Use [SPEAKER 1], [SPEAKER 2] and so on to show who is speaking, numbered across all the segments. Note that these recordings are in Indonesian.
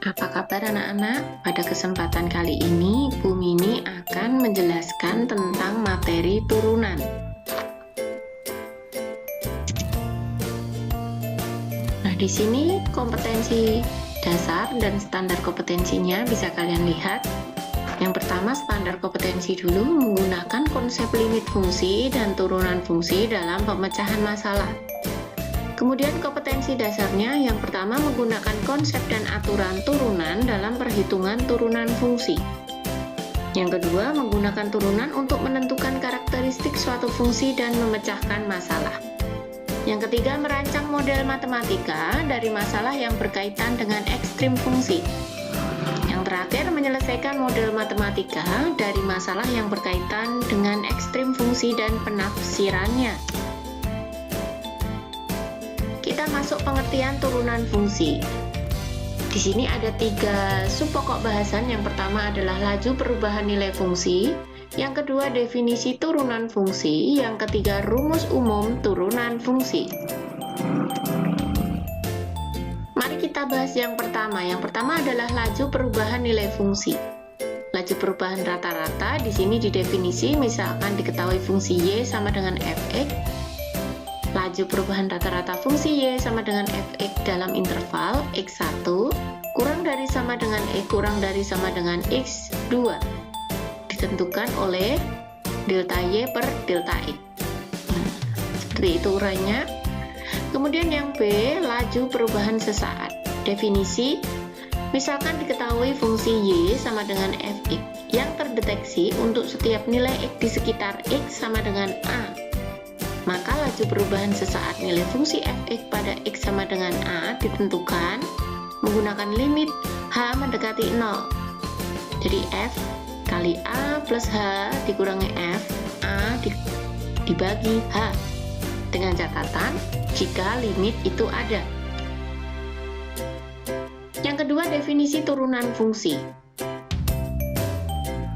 [SPEAKER 1] Apa kabar anak-anak? Pada kesempatan kali ini, Bu Mini akan menjelaskan tentang materi turunan. Nah, di sini kompetensi dasar dan standar kompetensinya bisa kalian lihat. Yang pertama, standar kompetensi dulu menggunakan konsep limit fungsi dan turunan fungsi dalam pemecahan masalah. Kemudian kompetensi dasarnya yang pertama menggunakan konsep dan aturan turunan dalam perhitungan turunan fungsi. Yang kedua menggunakan turunan untuk menentukan karakteristik suatu fungsi dan memecahkan masalah. Yang ketiga merancang model matematika dari masalah yang berkaitan dengan ekstrim fungsi. Yang terakhir menyelesaikan model matematika dari masalah yang berkaitan dengan ekstrim fungsi dan penafsirannya. Kita masuk pengertian turunan fungsi. Di sini ada 3 sub pokok bahasan. Yang pertama adalah laju perubahan nilai fungsi, yang kedua definisi turunan fungsi, yang ketiga rumus umum turunan fungsi. Mari kita bahas yang pertama. Yang pertama adalah laju perubahan nilai fungsi. Laju perubahan rata-rata di sini didefinisi misalkan diketahui fungsi y sama dengan fx. Laju perubahan rata-rata fungsi y sama dengan fx dalam interval x1 kurang dari sama dengan e kurang dari sama dengan x2 ditentukan oleh delta y per delta x. Seperti itu urainya. Kemudian yang B, laju perubahan sesaat. Definisi, misalkan diketahui fungsi y sama dengan fx yang terdeteksi untuk setiap nilai x di sekitar x sama dengan a. Maka laju perubahan sesaat nilai fungsi fx pada x sama dengan a ditentukan menggunakan limit h mendekati 0. Jadi f kali a plus h dikurangi f a dibagi h, dengan catatan jika limit itu ada. Yang kedua, definisi turunan fungsi.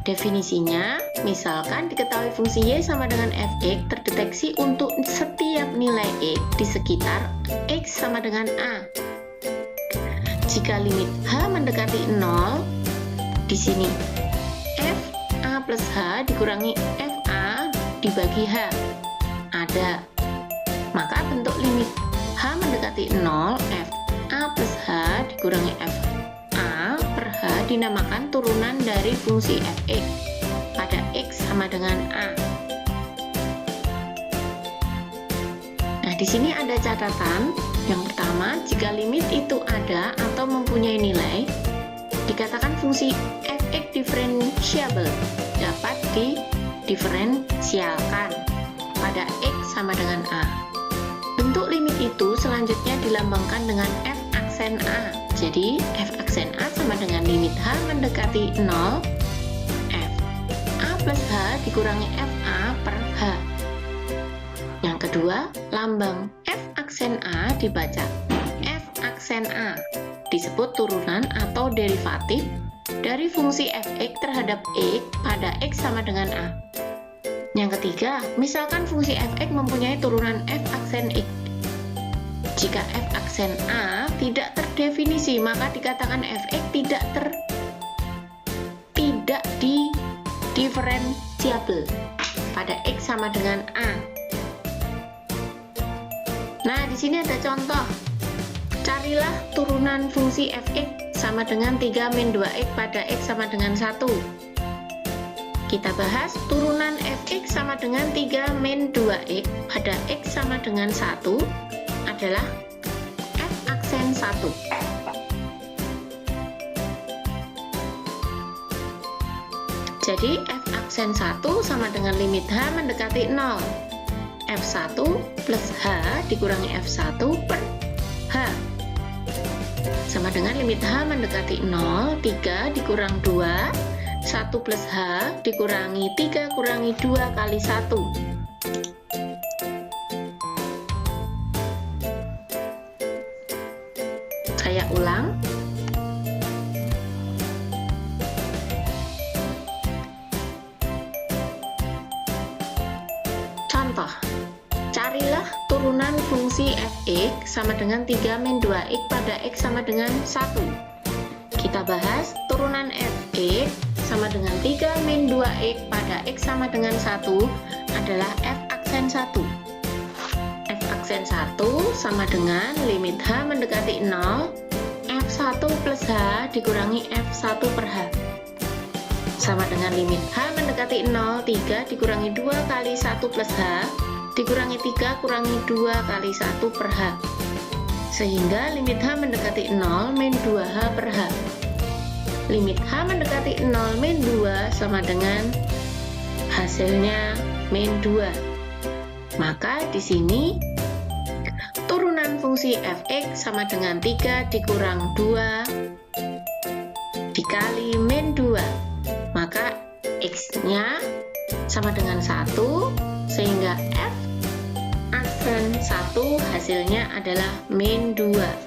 [SPEAKER 1] Definisinya, misalkan diketahui fungsi y sama dengan fx terdeteksi untuk setiap nilai x di sekitar x sama dengan a. Jika limit h mendekati 0, di sini f a plus h dikurangi f a dibagi h ada. Maka bentuk limit h mendekati 0 f a plus h dikurangi f a per h dinamakan turunan dari fungsi fx pada x sama dengan a. Nah, di sini ada catatan. Yang pertama, jika limit itu ada atau mempunyai nilai, dikatakan fungsi fx diferensiabel, dapat didiferensialkan pada x sama dengan a. Bentuk limit itu selanjutnya dilambangkan dengan f aksen a. Jadi, f aksen a sama dengan limit h mendekati 0, f a plus h dikurangi f a per h. Yang kedua, lambang f aksen a dibaca f aksen a, disebut turunan atau derivatif dari fungsi fx terhadap x pada x sama dengan a. Yang ketiga, misalkan fungsi fx mempunyai turunan f aksen x. Jika f aksen a tidak terdefinisi, maka dikatakan fx tidak diferensiabel pada x sama dengan a. Nah, di sini ada contoh. Carilah turunan fungsi fx sama dengan 3 min 2x pada x sama dengan 1. Kita bahas turunan fx sama dengan 3 min 2x pada x sama dengan 1 adalah f aksen 1. Jadi f aksen 1 sama dengan limit h mendekati 0. f1 plus h dikurangi f1 per h sama dengan limit h mendekati 0, 3 dikurang 2, 1 plus h dikurangi 3 kurangi 2 kali 1. Saya ulang. Contoh, carilah turunan fungsi fx sama dengan 3 min 2x pada x sama dengan 1. Kita bahas turunan fx sama dengan 3 min 2x pada x sama dengan 1 adalah f aksen 1. F aksen 1 sama dengan limit h mendekati 0, f1 plus h dikurangi f1 per h. Sama dengan limit h mendekati 0, 3 dikurangi 2 kali 1 plus h dikurangi 3 kurangi 2 kali 1 per h. Sehingga limit h mendekati 0 min 2h per h. Limit h mendekati 0 min 2 sama dengan hasilnya min 2. Maka di sini turunan fungsi fx sama dengan 3 dikurang 2 dikali min 2. Maka x-nya sama dengan 1 sehingga f aksen 1 hasilnya adalah min 2.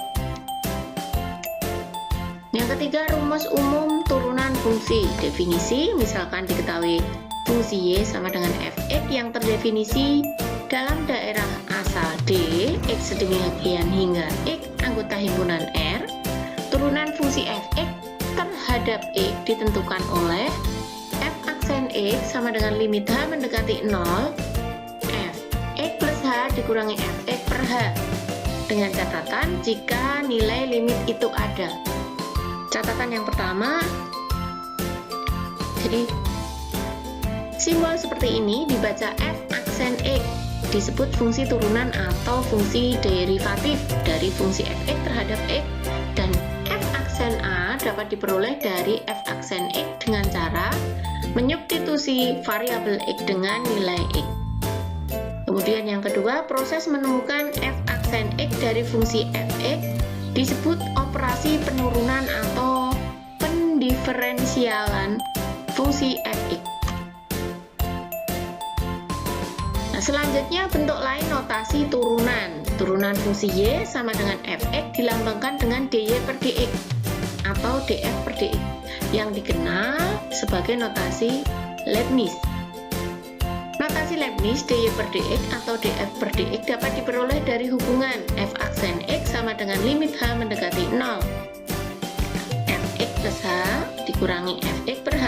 [SPEAKER 1] Yang ketiga, rumus umum turunan fungsi. Definisi, misalkan diketahui fungsi y sama dengan fx yang terdefinisi dalam daerah asal D, x sedemikian hingga x anggota himpunan R. Turunan fungsi fx terhadap x ditentukan oleh f aksen x sama dengan limit h mendekati 0, f x plus h dikurangi fx per h, dengan catatan jika nilai limit itu ada. Catatan yang pertama, jadi simbol seperti ini dibaca f aksen x disebut fungsi turunan atau fungsi derivatif dari fungsi fx terhadap x, dan f aksen a dapat diperoleh dari f aksen x dengan cara menyubstitusi variabel x dengan nilai x. Kemudian yang kedua, proses menemukan f aksen x dari fungsi fx disebut operasi penurunan atau pendiferensialan fungsi fx. Nah, selanjutnya bentuk lain notasi turunan. Turunan fungsi y sama dengan fx dilambangkan dengan dy per dx atau df per dx yang dikenal sebagai notasi Leibniz. Notasi Leibniz dy per dx atau df per dx dapat diperoleh dari hubungan f aksen x sama dengan limit h mendekati 0, fx plus h dikurangi fx per h.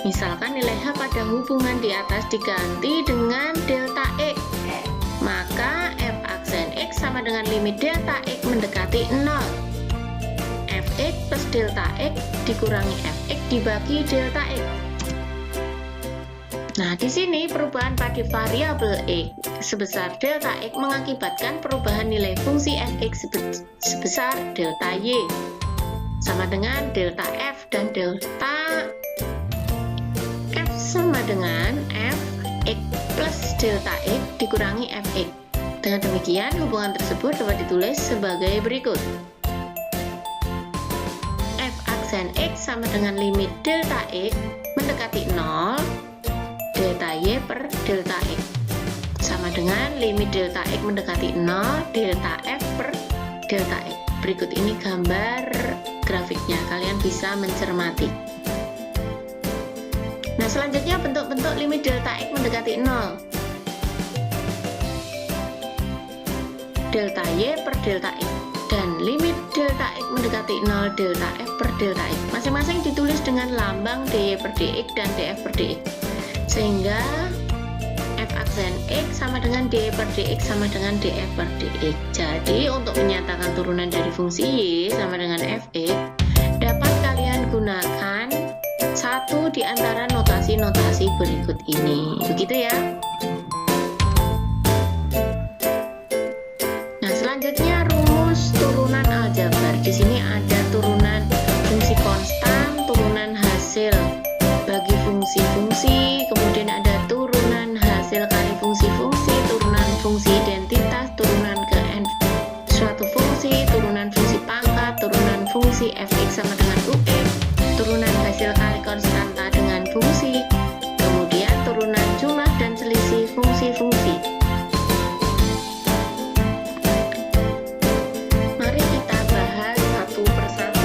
[SPEAKER 1] Misalkan nilai h pada hubungan di atas diganti dengan delta x, maka f aksen x sama dengan limit delta x mendekati 0, fx plus delta x dikurangi fx dibagi delta x. Nah, di sini perubahan pada variabel x sebesar delta x mengakibatkan perubahan nilai fungsi fx sebesar delta y sama dengan delta f, dan delta f sama dengan fx plus delta x dikurangi fx. Dengan demikian, hubungan tersebut dapat ditulis sebagai berikut. F aksen x sama dengan limit delta x mendekati 0 delta y per delta x sama dengan limit delta x mendekati 0 delta f per delta x. Berikut ini gambar grafiknya, kalian bisa mencermati. Nah, selanjutnya bentuk-bentuk limit delta x mendekati 0. Delta y per delta x dan limit delta x mendekati 0 delta f per delta x. Masing-masing ditulis dengan lambang dy per dx dan df per dx. Sehingga f aksen x sama dengan dy per dx sama dengan df per dx. Jadi untuk menyatakan turunan dari fungsi y sama dengan fx dapat kalian gunakan satu di antara notasi-notasi berikut ini. Begitu ya. Nah, selanjutnya rumus turunan aljabar. Di sini ada turunan fungsi konstan, turunan hasil bagi fungsi-fungsi, kemudian ada turunan hasil kali fungsi-fungsi, turunan fungsi identitas, turunan ke n suatu fungsi, turunan fungsi pangkat, turunan fungsi fx sama dengan ux, turunan hasil kali konstanta dengan fungsi, kemudian turunan jumlah dan selisih fungsi-fungsi. Mari kita bahas satu persatu.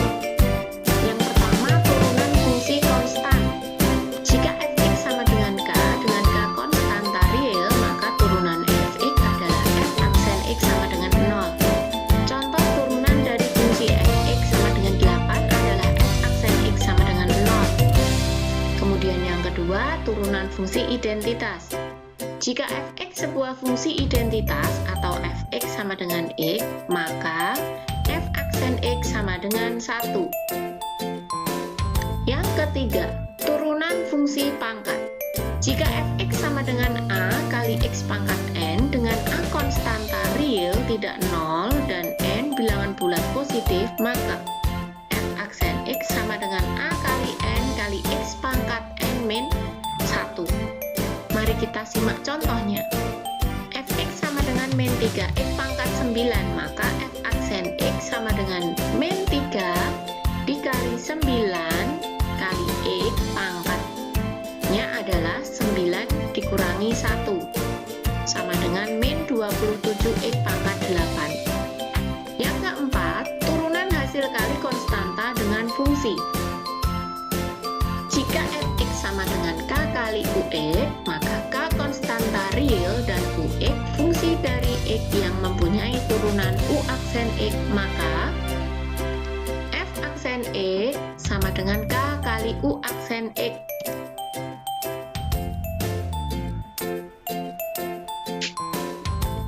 [SPEAKER 1] Yang pertama, turunan fungsi konstan. Jika fx sama dengan k konstanta real, maka turunan fx adalah f aksen x sama dengan 0. Contoh turunan dari fungsi fx sama dengan 8 adalah identitas. Jika fx sebuah fungsi identitas atau fx sama dengan x, maka f aksen x sama dengan 1. Yang ketiga, turunan fungsi pangkat. Jika fx sama dengan a kali x pangkat n dengan a konstanta real tidak 0 dan n bilangan bulat positif, maka f aksen x sama dengan a kali n kali x pangkat n min 1. Mari kita simak contohnya. Fx sama dengan min 3 x pangkat 9, maka f aksen x sama dengan min 3 dikali 9 kali x pangkatnya adalah 9 dikurangi 1 sama dengan min 27 x pangkat 8. Yang keempat, turunan hasil kali konstanta dengan fungsi. Jika fx sama dengan k kali ux, maka k konstanta real dan ux fungsi dari x yang mempunyai turunan u aksen x, maka f aksen x sama dengan k kali u aksen x.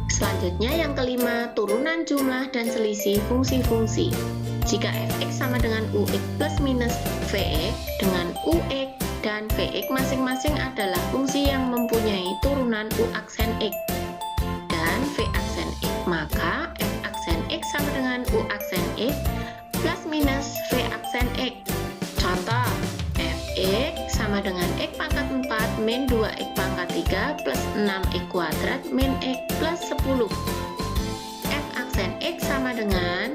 [SPEAKER 1] Selanjutnya yang kelima, turunan jumlah dan selisih fungsi-fungsi. Jika fx sama dengan ux plus minus vx dengan ux dan vx masing-masing adalah fungsi yang mempunyai turunan u aksen x dan v aksen x, maka f aksen x sama dengan u aksen x plus minus v aksen x. Contoh, fx sama dengan x pangkat 4 min 2x pangkat 3 plus 6x kuadrat min x plus 10. F aksen x sama dengan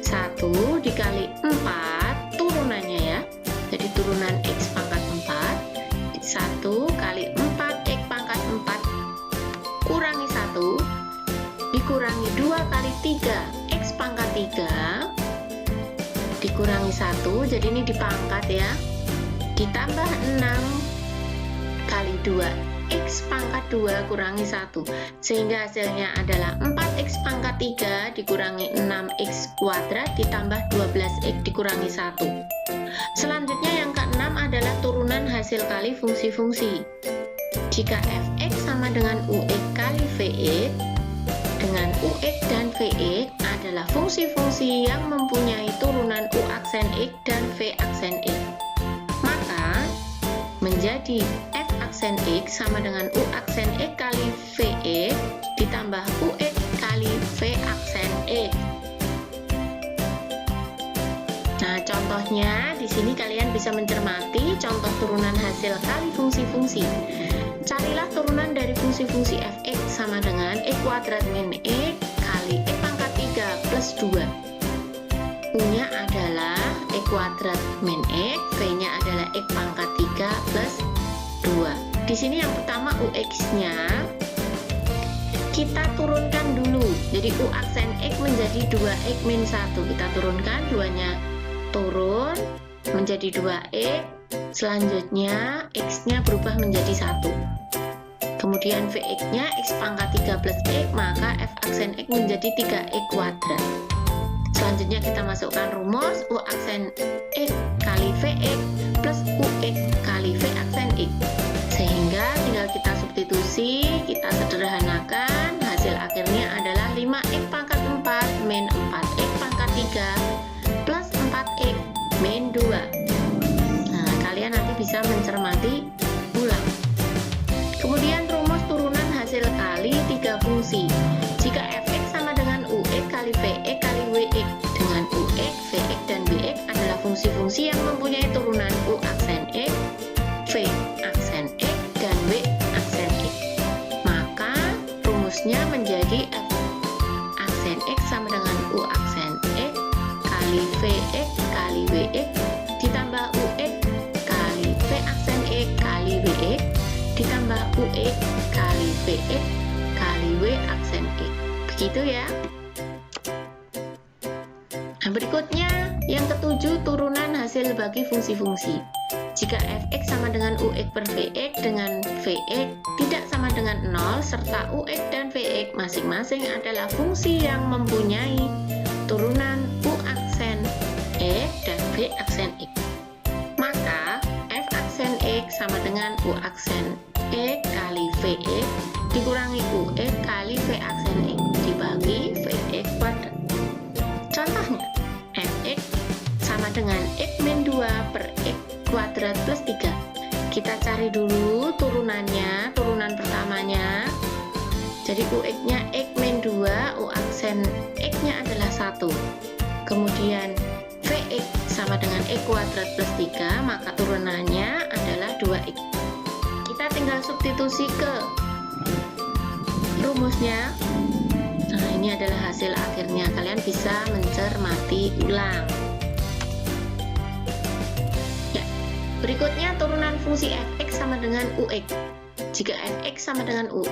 [SPEAKER 1] 1 dikali 4 turunannya ya. Jadi turunan x pangkat 4 1 kali 4x pangkat 4 kurangi 1 dikurangi 2 kali 3 x pangkat 3 dikurangi 1, jadi ini dipangkat ya, ditambah 6 kali 2 x pangkat 2 kurangi 1, sehingga hasilnya adalah 4x pangkat 3 dikurangi 6x kuadrat ditambah 12x dikurangi 1. Selanjutnya yang keenam adalah turunan hasil kali fungsi-fungsi. Jika fx sama dengan ux kali vx, dengan ux dan vx adalah fungsi-fungsi yang mempunyai turunan u aksen x dan v aksen x, maka menjadi f aksen x sama dengan u aksen x kali vx ditambah ux kali v aksen x. Nah, contohnya di sini kalian bisa mencermati contoh turunan hasil kali fungsi-fungsi. Carilah turunan dari fungsi-fungsi fx sama dengan x kuadrat min x kali x pangkat 3 plus 2. U-nya adalah x kuadrat min x, v-nya adalah x pangkat 3 plus 2. Di sini yang pertama ux-nya kita turunkan dulu. Jadi u aksen x menjadi 2x min 1. Kita turunkan, 2-nya turun menjadi 2x. Selanjutnya x-nya berubah menjadi 1. Kemudian vx-nya x pangkat 3 plus x, maka f aksen x menjadi 3x kuadrat. Selanjutnya kita masukkan rumus u aksen x kali vx plus ux kali v aksen x. Sehingga tinggal kita substitusi, kita sederhanakan, hasil akhirnya adalah 5x pangkat 4 min 4x pangkat 3 plus 4x min 2. Nah, kalian nanti bisa mencermati ulang. Kemudian rumus turunan hasil kali 3 fungsi. Jika fx sama dengan ux kali vx kali wx, dengan ux, vx, dan wx adalah fungsi-fungsi yang mempunyai turunan u aksen x, v aksen x, dan w aksen x, maka rumusnya menjadi f aksen x sama dengan u aksen x kali vx kali wx ditambah ux kali v aksen x kali wx ditambah ux kali vx kali w aksen x. Begitu ya. Nah, berikutnya yang ketujuh, turunan hasil bagi fungsi-fungsi. Jika fx sama dengan ux per vx dengan vx tidak sama dengan 0 serta ux dan vx masing-masing adalah fungsi yang mempunyai turunan u aksen x dan v aksen x, maka f aksen x sama dengan u aksen x kali VX dikurangi UX kali V aksen X dibagi VX kuadrat. Contohnya, Fx sama dengan X min 2 per X kuadrat plus 3. Kita cari dulu turunannya, turunan pertamanya. Jadi UX-nya X min 2, U aksen X-nya adalah 1. Kemudian Vx sama dengan X kuadrat plus 3, maka turunannya adalah 2X. Kita tinggal substitusi ke rumusnya. Nah, ini adalah hasil akhirnya. Kalian bisa mencermati ulang. Ya, berikutnya turunan fungsi fx sama dengan ux. Jika fx sama dengan ux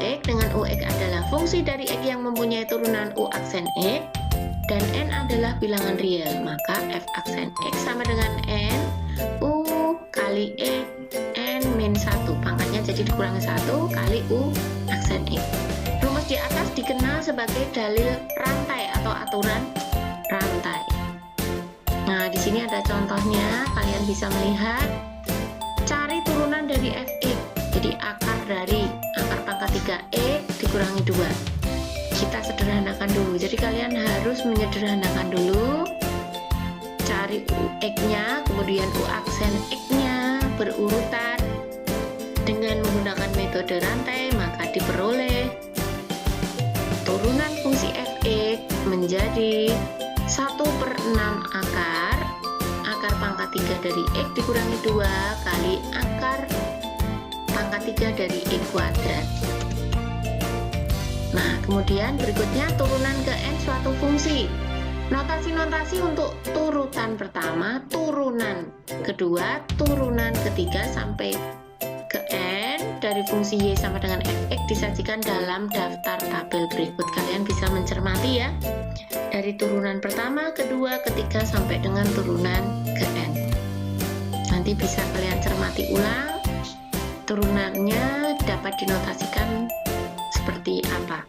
[SPEAKER 1] adalah fungsi dari x yang mempunyai turunan u aksen x, dan n adalah bilangan real, maka f aksen x sama dengan n u kali x n min 1, pangkatnya jadi dikurangi 1 kali u aksen x. Rumus di atas dikenal sebagai dalil rantai atau aturan rantai. Nah, di sini ada contohnya, kalian bisa melihat. Cari turunan dari fx. Jadi akar dari akar pangkat 3x dikurangi 2. Kita sederhanakan dulu. Jadi kalian harus menyederhanakan dulu. Cari ux-nya, kemudian u aksen x-nya berurutan. Dengan menggunakan metode rantai, maka diperoleh turunan fungsi fx menjadi 1/6 akar pangkat 3 dari x dikurangi 2 kali akar pangkat 3 dari x kuadrat. Nah, kemudian berikutnya turunan ke n suatu fungsi. Notasi-notasi untuk turutan pertama, turunan kedua, turunan ketiga sampai ke n dari fungsi y sama dengan fx disajikan dalam daftar tabel berikut. Kalian bisa mencermati ya, dari turunan pertama, kedua, ketiga sampai dengan turunan ke n. Nanti bisa kalian cermati ulang turunannya dapat dinotasikan seperti apa.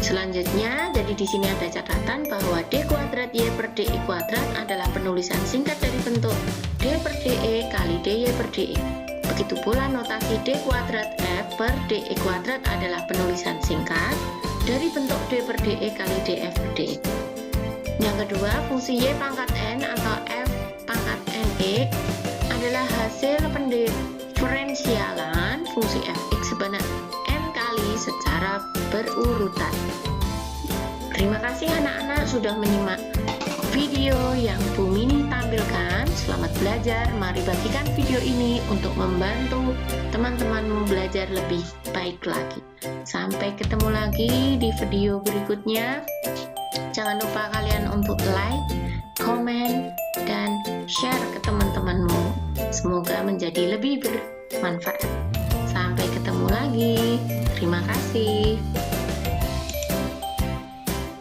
[SPEAKER 1] Selanjutnya, jadi di sini ada catatan bahwa d kuadrat y per dy kuadrat adalah penulisan singkat dari bentuk d per de kali dy per dx. Begitu pula notasi d kuadrat f per dy kuadrat adalah penulisan singkat dari bentuk d per de kali df per dx. Yang kedua, fungsi y pangkat n atau f pangkat nx adalah hasil pendiferensialan fungsi fx sebanyak n kali secara berurutan. Terima kasih anak-anak sudah menyimak video yang Bu Mini tampilkan. Selamat belajar. Mari bagikan video ini untuk membantu teman-temanmu belajar lebih baik lagi. Sampai ketemu lagi di video berikutnya. Jangan lupa kalian untuk like, komen, dan share ke teman-temanmu. Semoga menjadi lebih bermanfaat. Sampai ketemu lagi. Terima kasih.